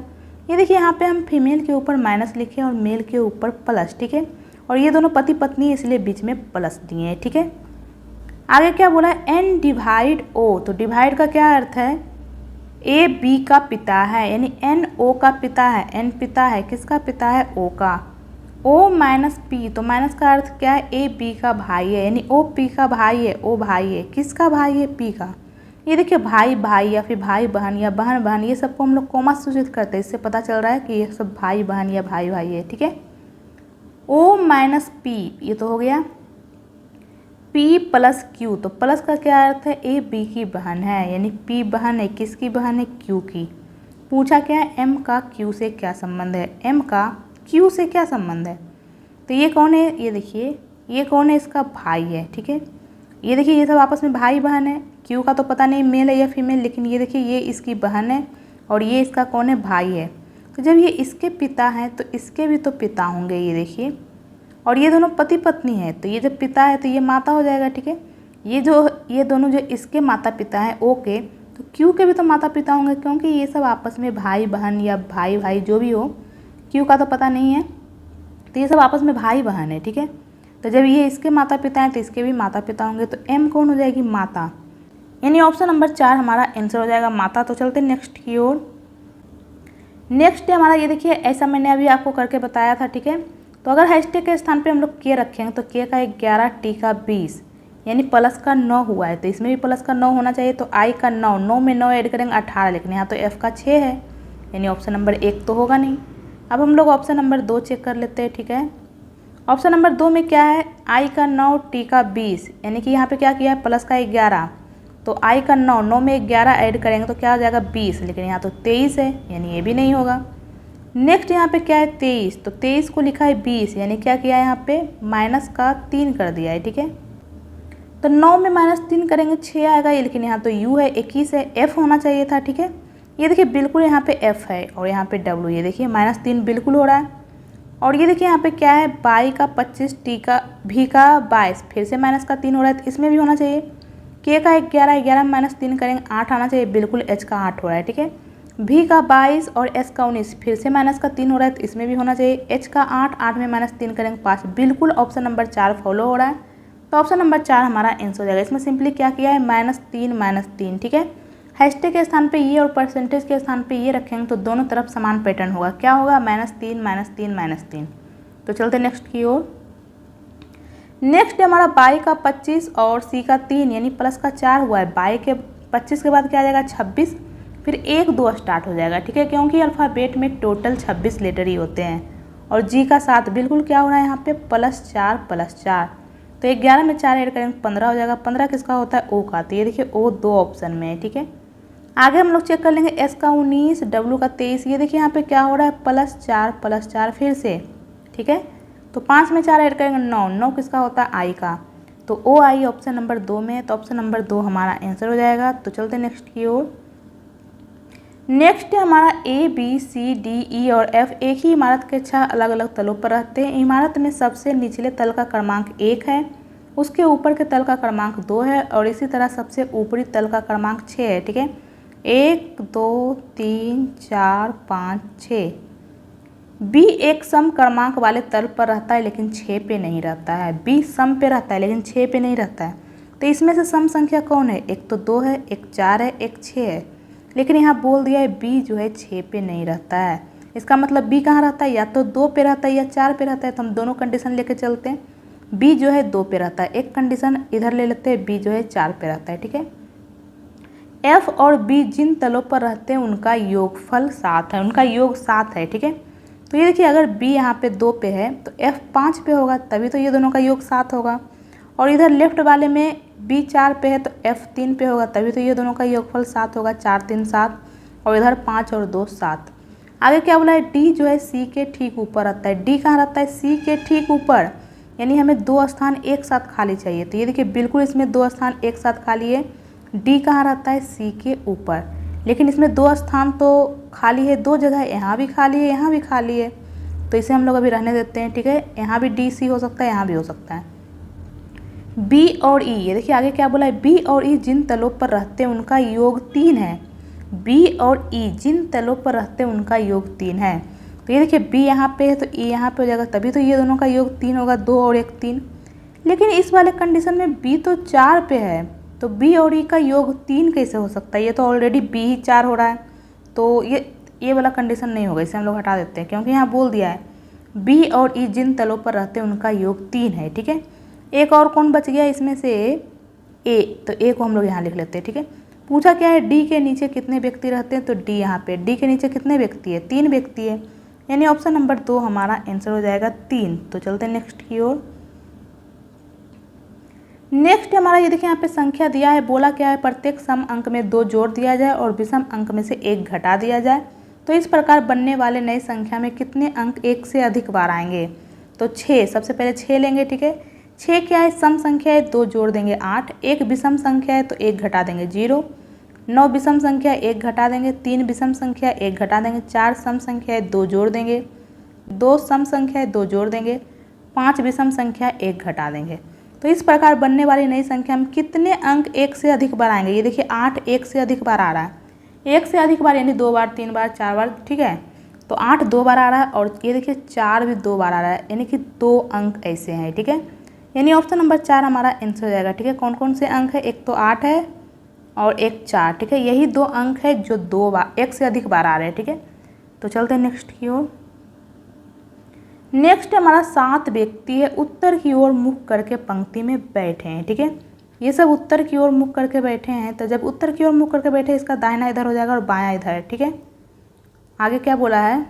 ये देखिए यहाँ पे हम फीमेल के ऊपर माइनस लिखे और मेल के ऊपर प्लस। ठीक है, और ये दोनों पति पत्नी है इसलिए बीच में प्लस दिए हैं। ठीक है, आगे क्या बोला है? n divide o। तो डिवाइड का क्या अर्थ है? a b का पिता है, यानी n o का पिता है। n पिता है, किसका पिता है? o का। o - p, तो माइनस का अर्थ क्या है? a b का भाई है, यानी o p का भाई है। o भाई है, किसका भाई है? p का। ये देखिए भाई भाई या फिर भाई बहन या बहन बहन, ये सबको हम लोग कोमा सूचित करते हैं। इससे पता चल रहा है कि ये सब भाई बहन या भाई भाई है। ठीक है, o - p ये तो हो गया। p + q, तो प्लस का क्या अर्थ है? a b की बहन है, यानी p बहन है। किसकी बहन है? q की। पूछा क्या है? m का q से क्या संबंध है? m का q से क्या संबंध है? तो ये कौन है? ये देखिए ये कौन है? इसका भाई है। ठीक है, ये देखिए ये सब आपस में भाई बहन है। q का तो पता नहीं मेल है या फीमेल, लेकिन ये देखिए ये इसकी बहन है और ये इसका कौन है? भाई है। तो जब ये इसके पिता हैं तो इसके भी तो पिता होंगे। ये देखिए, और ये दोनों पति पत्नी है, तो ये जब पिता है तो ये माता हो जाएगा। ठीक है, ये दोनों जो इसके माता पिता हैं ओ के, तो क्यू के भी तो माता पिता होंगे, क्योंकि ये सब आपस में भाई बहन या भाई भाई जो भी हो, क्यू का तो पता नहीं है, तो ये सब आपस में भाई बहन है। ठीक है, तो जब ये इसके माता पिता हैं तो इसके भी माता पिता होंगे, तो एम कौन हो जाएगी? माता। यानी ऑप्शन नंबर 4 हमारा आंसर हो जाएगा माता। तो चलते नेक्स्ट की ओर। नेक्स्ट है हमारा, ये देखिए ऐसा मैंने अभी आपको करके बताया था। ठीक है, तो अगर हैशटैग के स्थान पे हम लोग के रखेंगे तो के का 11, टी का 20, यानी प्लस का 9 हुआ है, तो इसमें भी प्लस का 9 होना चाहिए। तो आई का 9, 9 में 9 ऐड करेंगे 18, लेकिन यहाँ तो एफ का 6 है, यानी ऑप्शन नंबर 1 तो होगा नहीं। अब हम लोग ऑप्शन नंबर 2 चेक कर लेते हैं। ठीक है, ऑप्शन नंबर 2 में क्या है? आई का 9, टी का 20, यानी कि यहाँ पे क्या किया है? प्लस का 11, तो आई का 9, 9 में 11 ऐड करेंगे तो क्या हो जाएगा? 20, लेकिन यहाँ तो 23 है, यानी ये भी नहीं होगा। नेक्स्ट यहाँ पे क्या है? 23, तो 23 को लिखा है 20, यानी क्या किया है? यहाँ पे माइनस का 3 कर दिया है। ठीक है, तो 9 में -3 करेंगे 6 आएगा, लेकिन यहाँ तो u है, 21 है, f होना चाहिए था। ठीक है, ये देखिए बिल्कुल यहाँ पे f है और यहाँ पे w, ये देखिए -3 बिल्कुल हो रहा है। और ये देखिए यहाँ पे क्या है? बाई का 25, टी का भी का 22, फिर से माइनस का 3 हो रहा है, तो इसमें भी होना चाहिए। के का 11, 11 में -3 करेंगे 8 आना चाहिए, बिल्कुल h का 8 हो रहा है। ठीक है, भी का 22 और एस का 19, फिर से माइनस का 3 हो रहा है, तो इसमें भी होना चाहिए। एच का 8, 8 में -3 करेंगे 5, बिल्कुल ऑप्शन नंबर 4 फॉलो हो रहा है। तो ऑप्शन नंबर 4 हमारा आंसर हो जाएगा। इसमें सिंपली क्या किया है? -3 -3। ठीक है, हैशटैग के स्थान पे ये और परसेंटेज के स्थान पे ये रखेंगे तो दोनों तरफ समान पैटर्न होगा। क्या होगा? -3 -3 -3। तो चलते नेक्स्ट की ओर। नेक्स्ट हमारा बाई का 25 और सी का 3, यानी प्लस का 4 हुआ है। बाई के 25 के बाद क्या आ जाएगा? 26, फिर 1 2 स्टार्ट हो जाएगा। ठीक है, क्योंकि अल्फ़ाबेट में टोटल 26 लेटर ही होते हैं। और जी का 7, बिल्कुल क्या हो रहा है यहाँ पे? +4 +4। तो 11 में 4 ऐड करेंगे 15 हो जाएगा। 15 किसका होता है? ओ का। तो ये देखिए ओ 2 ऑप्शन में है, ठीक है। आगे हम लोग चेक कर लेंगे एस का 19, डब्ल्यू का 23। ये देखिए यहाँ पे क्या हो रहा है? +4 फिर से, ठीक है। तो 5 में 4 ऐड करेंगे 9, 9 किसका होता है? आई का। तो ओ आई ऑप्शन नंबर 2 में है, तो ऑप्शन नंबर 2 हमारा आंसर हो जाएगा। तो चलते नेक्स्ट की ओर। नेक्स्ट है हमारा A B C D E और एफ एक ही इमारत के 6 अलग अलग तलों पर रहते हैं। इमारत में सबसे निचले तल का क्रमांक 1 है, उसके ऊपर के तल का क्रमांक 2 है और इसी तरह सबसे ऊपरी तल का क्रमांक 6 है, ठीक है। 1 2 3 4 5 6। बी एक सम क्रमांक वाले तल पर रहता है लेकिन 6 पे नहीं रहता है। बी सम पे रहता है लेकिन 6 पे नहीं रहता है। तो इसमें से सम संख्या कौन है? एक तो 2 है, एक 4 है, एक 6 है। लेकिन यहाँ बोल दिया है बी जो है 6 पे नहीं रहता है। इसका मतलब बी कहाँ रहता है? या तो 2 पे रहता है या 4 पे रहता है। तो हम दोनों कंडीशन लेके चलते हैं। बी जो है 2 पे रहता है, एक कंडीशन इधर ले लेते हैं, बी जो है 4 पे रहता है, ठीक है। एफ और बी जिन तलों पर रहते हैं उनका योगफल 7 है, उनका योग 7 है, ठीक है। तो ये देखिए अगर बी यहाँ पे 2 पे है तो एफ 5 पे होगा, तभी तो ये दोनों का योग 7 होगा। और इधर लेफ्ट वाले में बी 4 पे है तो एफ 3 पे होगा, तभी तो ये दोनों का योगफल 7 होगा। 4 3 7 और इधर 5 और 2 7। आगे क्या बोला है? डी जो है सी के ठीक ऊपर रहता है। डी कहाँ रहता है? सी के ठीक ऊपर, यानी हमें 2 स्थान एक साथ खाली चाहिए। तो ये देखिए बिल्कुल इसमें 2 स्थान एक साथ खाली है। डी कहाँ रहता है? सी के ऊपर, लेकिन इसमें 2 स्थान तो खाली है, 2 जगह, यहाँ भी खाली है, यहाँ भी खाली है। तो इसे हम लोग अभी रहने देते हैं, ठीक है। यहाँ भी डी सी हो सकता है, यहाँ भी हो सकता है। बी और ई, ये देखिए आगे क्या बोला है? बी और ई जिन तलों पर रहते हैं उनका योग 3 है। बी और ई जिन तलों पर रहते हैं उनका योग 3 है। तो ये देखिए बी यहाँ पे है तो ई यहाँ पे हो जाएगा, तभी तो ये दोनों का योग 3 होगा। 2 और 1 3। लेकिन इस वाले कंडीशन में बी तो 4 पे है, तो बी और ई का योग 3 कैसे हो सकता है? ये तो ऑलरेडी बी ही 4 हो रहा है, तो ये वाला कंडीशन नहीं होगा, इसे हम लोग हटा देते हैं। क्योंकि यहाँ बोल दिया है बी और ई जिन तलों पर रहते हैं उनका योग 3 है, ठीक है। एक और कौन बच गया इसमें से? ए, तो ए को हम लोग यहाँ लिख लेते हैं, ठीक है। पूछा क्या है? डी के नीचे कितने व्यक्ति रहते हैं? तो डी यहाँ पे, डी के नीचे कितने व्यक्ति है? 3 व्यक्ति है, यानी ऑप्शन नंबर 2 हमारा आंसर हो जाएगा 3। तो चलते हैं नेक्स्ट की ओर। नेक्स्ट हमारा ये देखिए यहाँ पे संख्या दिया है, बोला क्या है? प्रत्येक सम अंक में 2 जोड़ दिया जाए और विषम अंक में से 1 घटा दिया जाए, तो इस प्रकार बनने वाले नई संख्या में कितने अंक 1 से अधिक बार आएंगे? तो 6, सबसे पहले 6 लेंगे, ठीक है। 6 क्या है? सम संख्या है, 2 जोड़ देंगे 8। 1 विषम संख्या है तो 1 घटा देंगे 0। 9 विषम संख्या 1 घटा देंगे। 3 विषम संख्या 1 घटा देंगे। 4 सम संख्या है 2 जोड़ देंगे। 2 सम संख्या है 2 जोड़ देंगे। 5 विषम संख्या 1 घटा देंगे। तो इस प्रकार बनने वाली नई संख्या में कितने अंक 1 से अधिक बार आएंगे? ये देखिए 8 1 से अधिक बार आ रहा है। 1 से अधिक बार यानी 2 बार, 3 बार, 4 बार, ठीक है। तो 8 2 बार आ रहा है और ये देखिए 4 भी 2 बार आ रहा है, यानी कि 2 अंक ऐसे हैं, ठीक है। यानी ऑप्शन नंबर 4 हमारा आंसर हो जाएगा, ठीक है। कौन कौन से अंक है? एक तो 8 है और एक 4, ठीक है। यही 2 अंक है जो 2 बार 1 से अधिक बार आ रहे हैं, ठीक है। तो चलते हैं नेक्स्ट की ओर। नेक्स्ट हमारा 7 व्यक्ति है, उत्तर की ओर मुख करके पंक्ति में बैठे हैं, ठीक है। ये सब उत्तर की ओर मुख करके बैठे हैं, तो जब उत्तर की ओर मुख करके बैठे इसका दाहिना इधर हो जाएगा और बायां इधर, ठीक है। आगे क्या बोला है?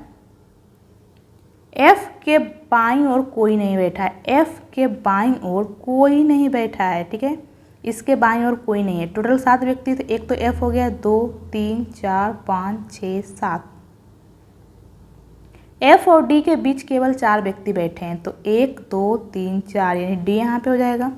एफ के बाईं ओर कोई नहीं बैठा है। एफ के बाईं ओर कोई नहीं बैठा है, ठीक है। इसके बाईं ओर कोई नहीं है। टोटल 7 व्यक्ति, तो एक तो एफ हो गया, 2 3 4 5 6 7। एफ और डी के बीच केवल 4 व्यक्ति बैठे हैं, तो 1 2 3 4, यानी डी यहाँ पे हो जाएगा।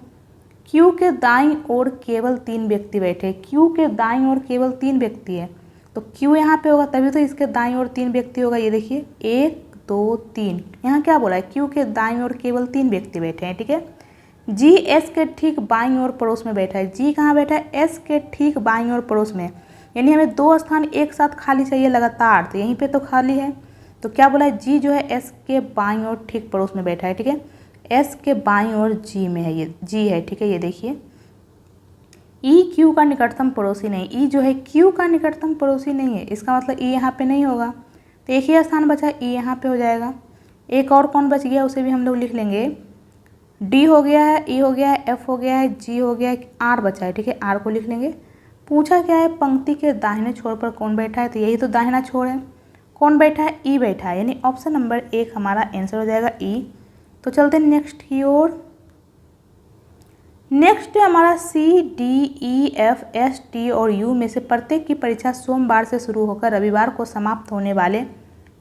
क्यू के दाईं ओर केवल 3 व्यक्ति बैठे हैं। क्यू के दाईं ओर केवल 3 व्यक्ति है, तो क्यू यहाँ पे होगा, तभी तो इसके दाईं ओर 3 व्यक्ति होगा। ये देखिए 1 2 3, यहाँ क्या बोला है? क्यू के दाईं ओर केवल 3 व्यक्ति बैठे हैं, ठीक है। जी एस के ठीक बाईं ओर पड़ोस में बैठा है। जी कहाँ बैठा है? एस के ठीक बाईं ओर पड़ोस में, यानी हमें 2 स्थान एक साथ खाली चाहिए लगातार, तो यहीं पे तो खाली है। तो क्या बोला है? जी जो है एस के बाईं ओर ठीक पड़ोस में बैठा है, ठीक है। एस के बाईं ओर जी में है, ये जी है, ठीक है। ये देखिए ई क्यू का निकटतम पड़ोसी नहीं, ई जो है क्यू का निकटतम पड़ोसी नहीं है, इसका मतलब ई यहाँ पे नहीं होगा। तो एक ही स्थान बचा, ई यहाँ पे हो जाएगा। एक और कौन बच गया उसे भी हम लोग लिख लेंगे। डी हो गया है, ई हो गया है, एफ हो गया है, जी हो गया है, आर बचा है, ठीक है। आर को लिख लेंगे। पूछा क्या है? पंक्ति के दाहिने छोर पर कौन बैठा है? तो यही तो दाहिना छोर है। कौन बैठा है? ई बैठा है, यानी ऑप्शन नंबर 1 हमारा आंसर हो जाएगा ई। तो चलते हैं नेक्स्ट की ओर। नेक्स्ट है हमारा सी, D, E, F, S, T और यू में से प्रत्येक की परीक्षा सोमवार से शुरू होकर रविवार को समाप्त होने वाले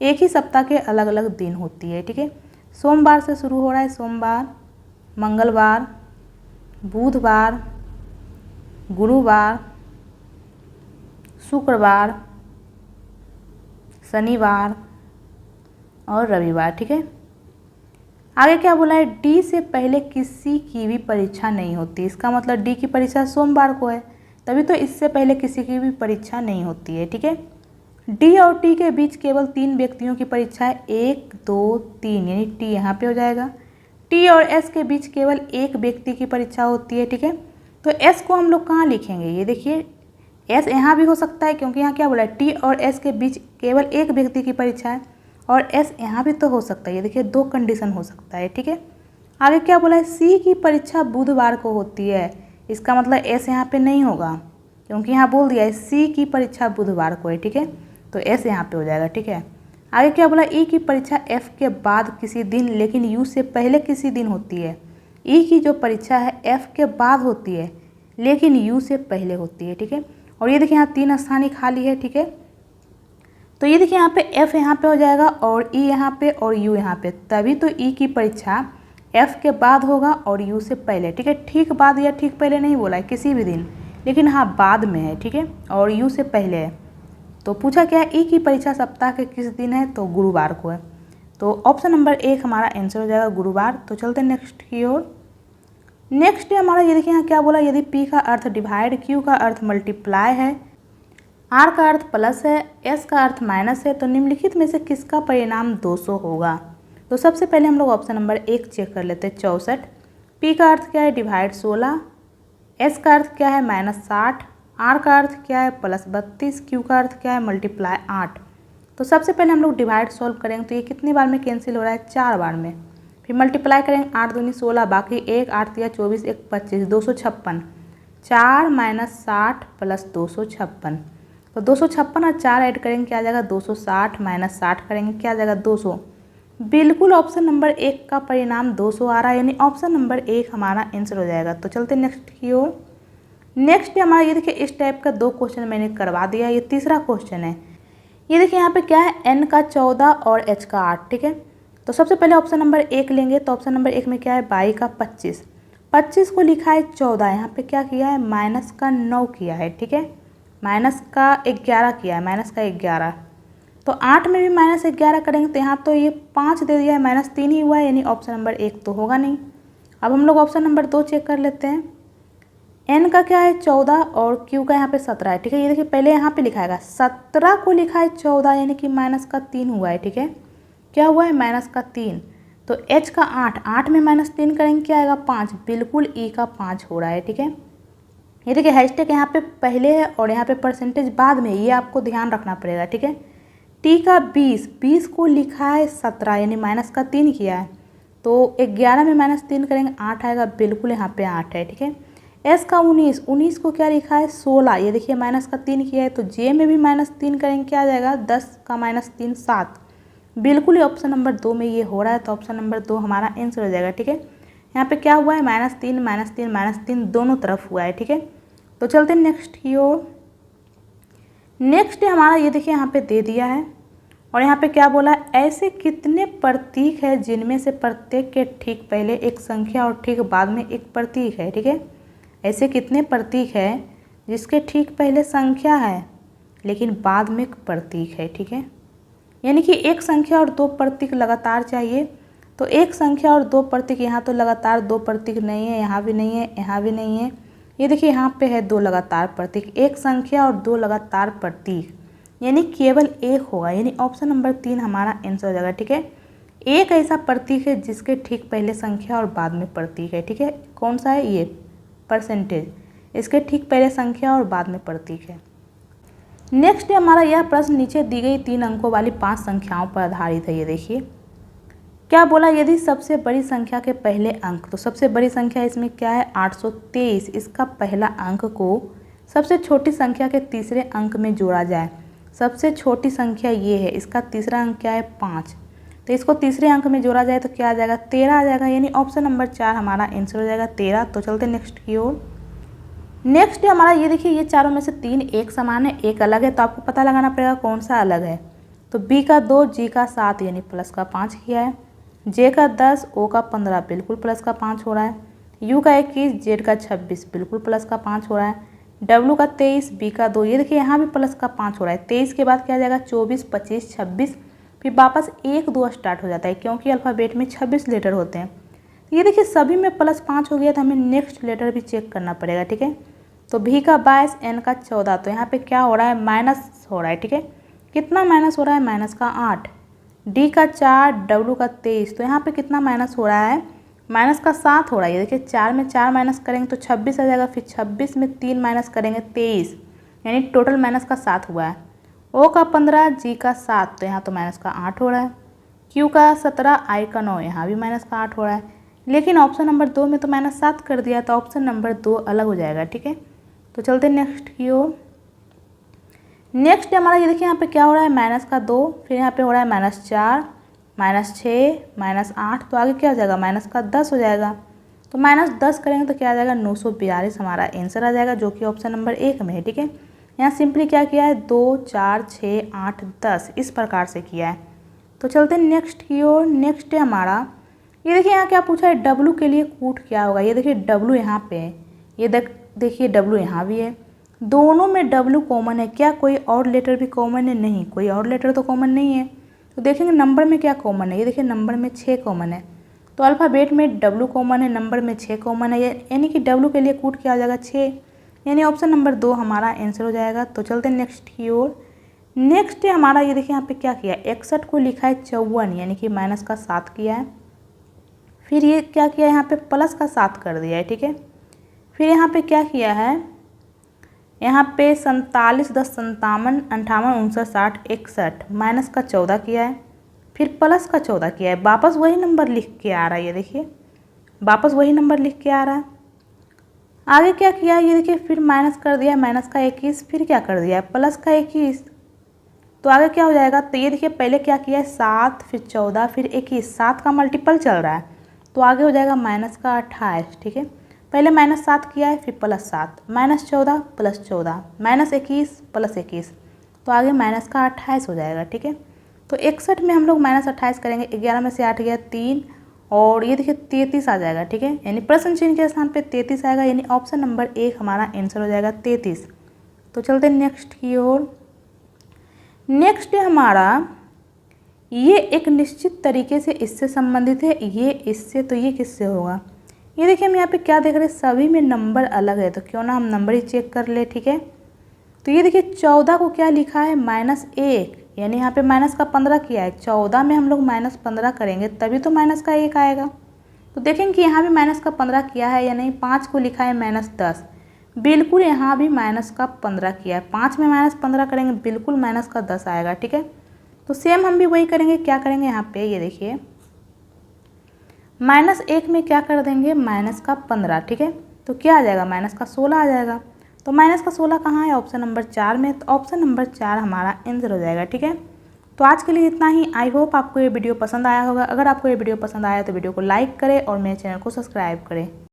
एक ही सप्ताह के अलग अलग दिन होती है। ठीक है, सोमवार से शुरू हो रहा है, सोमवार, मंगलवार, बुधवार, गुरुवार, शुक्रवार, शनिवार और रविवार। ठीक है, आगे क्या बोला है, डी से पहले किसी की भी परीक्षा नहीं होती। इसका मतलब डी की परीक्षा सोमवार को है, तभी तो इससे पहले किसी की भी परीक्षा नहीं होती है। ठीक है, डी और टी के बीच केवल 3 व्यक्तियों की परीक्षा है, 1, 2, 3, यानी टी यहाँ पे हो जाएगा। टी और एस के बीच केवल एक व्यक्ति की परीक्षा होती है। ठीक है, तो एस को हम लोग कहाँ लिखेंगे, ये देखिए एस यहाँ भी हो सकता है क्योंकि यहाँ क्या बोला है, टी और एस के बीच केवल एक व्यक्ति की परीक्षा है, और एस यहाँ भी तो हो सकता है। ये देखिए 2 कंडीशन हो सकता है। ठीक है, आगे क्या बोला है, सी की परीक्षा बुधवार को होती है। इसका मतलब एस यहाँ पे नहीं होगा क्योंकि यहाँ बोल दिया है सी की परीक्षा बुधवार को है। ठीक है, तो एस यहाँ पे हो जाएगा। ठीक है, आगे क्या बोला, ई की परीक्षा एफ के बाद किसी दिन लेकिन यू से पहले किसी दिन होती है। ई की जो परीक्षा है एफ के बाद होती है लेकिन यू से पहले होती है। ठीक है, और ये देखिए यहाँ 3 स्थान ही खाली है। ठीक है, तो ये देखिए यहाँ पे एफ यहाँ पे हो जाएगा और ई यहाँ पे और यू यहाँ पे, तभी तो ई की परीक्षा एफ के बाद होगा और यू से पहले। ठीक है, ठीक बाद या ठीक पहले नहीं बोला है, किसी भी दिन, लेकिन हाँ बाद में है। ठीक है, और यू से पहले है। तो पूछा क्या है, ई की परीक्षा सप्ताह के किस दिन है, तो गुरुवार को है। तो ऑप्शन नंबर 1 हमारा आंसर हो जाएगा गुरुवार। तो चलते हैं नेक्स्ट की ओर। नेक्स्ट है हमारा, ये देखिए यहाँ क्या बोला, यदि पी का अर्थ डिवाइड, क्यू का अर्थ मल्टीप्लाई है, आर का अर्थ प्लस है, एस का अर्थ माइनस है, तो निम्नलिखित में से किसका परिणाम 200 होगा। तो सबसे पहले हम लोग ऑप्शन नंबर 1 चेक कर लेते हैं, 64। पी का अर्थ क्या है, डिवाइड 16, एस का अर्थ क्या है, -60, आर का अर्थ क्या है, +32, क्यू का अर्थ क्या है, मल्टीप्लाई 8। तो सबसे पहले हम लोग डिवाइड सॉल्व करेंगे, तो ये कितनी बार में कैंसिल हो रहा है, 4 बार में। फिर मल्टीप्लाई करेंगे, 8 दूनी 16, बाकी 1, 8 तिया 24, 1 25, 256, 4 - 60 + 256। तो 256 और 4 ऐड करेंगे क्या आ जाएगा, 260 - 60 करेंगे क्या आ जाएगा, 200। बिल्कुल ऑप्शन नंबर 1 का परिणाम 200 आ रहा है, यानी ऑप्शन नंबर 1 हमारा आंसर हो जाएगा। तो चलते नेक्स्ट की ओर। नेक्स्ट हमारा ये देखिए, इस टाइप का 2 क्वेश्चन मैंने करवा दिया। ये तीसरा क्वेश्चन है। ये देखिए यहाँ पे क्या है, n का 14 और h का 8। ठीक है, तो सबसे पहले ऑप्शन नंबर 1 लेंगे, तो ऑप्शन नंबर 1 में क्या है, 22 का 25, 25 को लिखा है 14, यहाँ पे क्या किया है, माइनस का 9 किया है। ठीक है, माइनस का 11 किया है, माइनस का 11। तो 8 में भी -11 करेंगे तो यहाँ तो ये 5 दे दिया है, -3 ही हुआ है, यानी ऑप्शन नंबर 1 तो होगा नहीं। अब हम लोग ऑप्शन नंबर 2 चेक कर लेते हैं। n का क्या है, 14 और q का यहाँ पे 17 है। ठीक है, ये देखिए पहले यहाँ पे लिखाएगा 17 को लिखा है 14, यानी कि -3 हुआ है। ठीक है, क्या हुआ है, -3। तो h का 8, 8 में -3 करेंगे क्या आएगा, 5। बिल्कुल e का 5 हो रहा है। ठीक है, ये देखिए हैशटैग यहाँ पे पहले है और यहाँ पे परसेंटेज बाद में, ये आपको ध्यान रखना पड़ेगा। ठीक है, टी का 20, 20 को लिखा है 17, यानी -3 किया है, तो 11 में -3 करेंगे 8 आएगा, बिल्कुल यहाँ पे 8 है। ठीक है, एस का 19, 19 को क्या लिखा है, 16, ये देखिए -3 किया है, तो जे में भी -3 करेंगे क्या आ जाएगा, 10 का -3 7। बिल्कुल ऑप्शन नंबर 2 में ये हो रहा है, तो ऑप्शन नंबर 2 हमारा आंसर हो जाएगा। ठीक है, यहाँ पे क्या हुआ है, -3 -3 -3 दोनों तरफ हुआ है। ठीक है, तो चलते हैं नेक्स्ट की ओर। नेक्स्ट हमारा ये देखिए यहाँ पे दे दिया है और यहाँ पे क्या बोला है, ऐसे कितने प्रतीक है जिनमें से प्रत्येक के ठीक पहले एक संख्या और ठीक बाद में एक प्रतीक है। ठीक है, ऐसे कितने प्रतीक है जिसके ठीक पहले संख्या है लेकिन बाद में एक प्रतीक है। ठीक है, यानी कि एक संख्या और 2 प्रतीक लगातार चाहिए, तो एक संख्या और 2 प्रतीक, यहाँ तो लगातार 2 प्रतीक नहीं है, यहाँ भी नहीं है, यहाँ भी नहीं है। ये देखिए यहाँ पे है 2 लगातार प्रतीक, एक संख्या और 2 लगातार प्रतीक, यानी केवल एक होगा, यानी ऑप्शन नंबर 3 हमारा आंसर हो जाएगा। ठीक है, एक ऐसा प्रतीक है जिसके ठीक पहले संख्या और बाद में प्रतीक है। ठीक है, कौन सा है, ये परसेंटेज, इसके ठीक पहले संख्या और बाद में प्रतीक है। नेक्स्ट हमारा यह प्रश्न नीचे दी गई 3 अंकों वाली 5 संख्याओं पर आधारित है। ये देखिए क्या बोला, यदि सबसे बड़ी संख्या के पहले अंक, तो सबसे बड़ी संख्या इसमें क्या है, 823, इसका पहला अंक को सबसे छोटी संख्या के तीसरे अंक में जोड़ा जाए। सबसे छोटी संख्या ये है, इसका तीसरा अंक क्या है, 5। तो इसको तीसरे अंक में जोड़ा जाए तो क्या आ जाएगा 13 आ जाएगा, यानी ऑप्शन नंबर 4 हमारा आंसर हो जाएगा 13। तो चलते नेक्स्ट की ओर। नेक्स्ट है हमारा, ये देखिए ये चारों में से 3 एक समान है एक अलग है, तो आपको पता लगाना पड़ेगा कौन सा अलग है। तो बी का 2, जी का 7 यानी प्लस का 5 किया है, जे का 10, ओ का 15 बिल्कुल प्लस का 5 हो रहा है, यू का 21, जेड का 26 बिल्कुल प्लस का 5 हो रहा है, डब्लू का 23, बी का 2, ये देखिए यहाँ भी प्लस का 5 हो रहा है। 23 के बाद क्या आ जाएगा 24, 25, 26, फिर वापस 1, 2 स्टार्ट हो जाता है क्योंकि अल्फ़ाबेट में 26 लेटर होते हैं। ये देखिए सभी में प्लस 5 हो गया, तो हमें नेक्स्ट लेटर भी चेक करना पड़ेगा, ठीक है। तो भी का 22, एन का 14, तो यहाँ पे क्या हो रहा है माइनस हो रहा है, ठीक है। कितना माइनस हो रहा है, माइनस का 8, डी का 4, डब्लू का 23, तो यहाँ पे कितना माइनस हो रहा है, माइनस का 7 हो रहा है। ये देखिए 4 में 4 माइनस करेंगे तो 26 आ जाएगा, फिर 26 में 3 माइनस करेंगे 23, यानी टोटल माइनस का 7 हुआ है। ओ का 15, जी का 7, तो यहाँ तो माइनस का 8 हो रहा है, क्यू का 17, आई का 9, यहाँ भी माइनस का 8 हो रहा है। लेकिन ऑप्शन नंबर 2 में तो माइनस 7 कर दिया, तो ऑप्शन नंबर 2 अलग हो जाएगा, ठीक है। तो चलते नेक्स्ट की ओर। नेक्स्ट हमारा ये देखिए यहाँ पे क्या हो रहा है माइनस का 2, फिर यहाँ पे हो रहा है -4, -6, -8, तो आगे क्या हो जाएगा माइनस का 10 हो जाएगा। तो -10 करेंगे तो क्या आ जाएगा 942 हमारा आंसर आ जाएगा, जो कि ऑप्शन नंबर 1 में है, ठीक है। यहाँ सिंपली क्या किया है 2, 4, 6, 8, 10 इस प्रकार से किया है। तो चलते हैं नेक्स्ट की ओर। नेक्स्ट है हमारा, ये देखिए यहाँ क्या पूछा है डब्लू के लिए कूट क्या होगा। ये देखिए डब्लू यहाँ पे है, ये देखिए डब्लू यहाँ भी है, दोनों में डब्लू कॉमन है। क्या कोई और लेटर भी कॉमन है, नहीं, कोई और लेटर तो कॉमन नहीं है। तो देखेंगे नंबर में क्या कॉमन है, ये देखिए नंबर में 6 कॉमन है, तो अल्फ़ाबेट में डब्लू कॉमन है, नंबर में 6 कॉमन है, यानी कि डब्लू के लिए कूट क्या हो जाएगा 6, यानी ऑप्शन नंबर 2 हमारा आंसर हो जाएगा। तो चलते हैं नेक्स्ट की ओर। नेक्स्ट है हमारा, ये देखिए यहाँ पे क्या किया 61 को लिखा है 54, यानी कि माइनस का 7 किया है, फिर ये क्या किया यहाँ पे प्लस का 7 कर दिया है, ठीक है। फिर यहाँ पे क्या किया है, यहाँ पे 47, 10, 57, 58, 59, 60, 61 माइनस का 14 किया है, फिर प्लस का 14 किया है, वापस वही नंबर लिख के आ रहा है। ये देखिए वापस वही नंबर लिख के आ रहा है। आगे क्या किया है, ये देखिए फिर माइनस कर दिया है, माइनस का 21, फिर क्या कर दिया है प्लस का 21, तो आगे क्या हो जाएगा। तो ये देखिए पहले क्या किया है 7, फिर 14, फिर 21, 7 का मल्टीपल चल रहा है, तो आगे हो जाएगा माइनस का 28, ठीक है। पहले -7 किया है, फिर +7, -14 + 14, -21 + 21, तो आगे माइनस का 28 हो जाएगा, ठीक है। तो 61 में हम लोग -28 करेंगे, 11 में से 8 गया 3, और ये देखिए 33 आ जाएगा, ठीक है, यानी प्रश्न चिन्ह के स्थान पे 33 आएगा, यानी ऑप्शन नंबर 1 हमारा आंसर हो जाएगा 33। तो चलते नेक्स्ट की ओर। नेक्स्ट है हमारा, ये एक निश्चित तरीके से इससे संबंधित है, ये इससे, तो ये किससे होगा। ये देखिए हम यहाँ पे क्या देख रहे हैं, सभी में नंबर अलग है, तो क्यों ना हम नंबर ही चेक कर ले, ठीक है। तो ये देखिए 14 को क्या लिखा है -1, यानी यहाँ पे माइनस का 15 किया है, 14 में हम लोग -15 करेंगे तभी तो माइनस का 1 आएगा। तो देखेंगे कि यहाँ भी माइनस का 15 किया है या नहीं। 5 को लिखा है -10, बिल्कुल यहाँ भी माइनस का 15 किया है, 5 में -15 करेंगे बिल्कुल माइनस का 10 आएगा, ठीक है। तो सेम हम भी वही करेंगे, क्या करेंगे यहाँ पे, ये देखिए -1 में क्या कर देंगे माइनस का 15, ठीक है। तो क्या आ जाएगा माइनस का 16 आ जाएगा। तो माइनस का 16 कहाँ है, ऑप्शन नंबर 4 में, तो ऑप्शन नंबर 4 हमारा आंसर हो जाएगा, ठीक है। तो आज के लिए इतना ही। आई होप आपको ये वीडियो पसंद आया होगा। अगर आपको ये वीडियो पसंद आया तो वीडियो को लाइक करें और मेरे चैनल को सब्सक्राइब करें।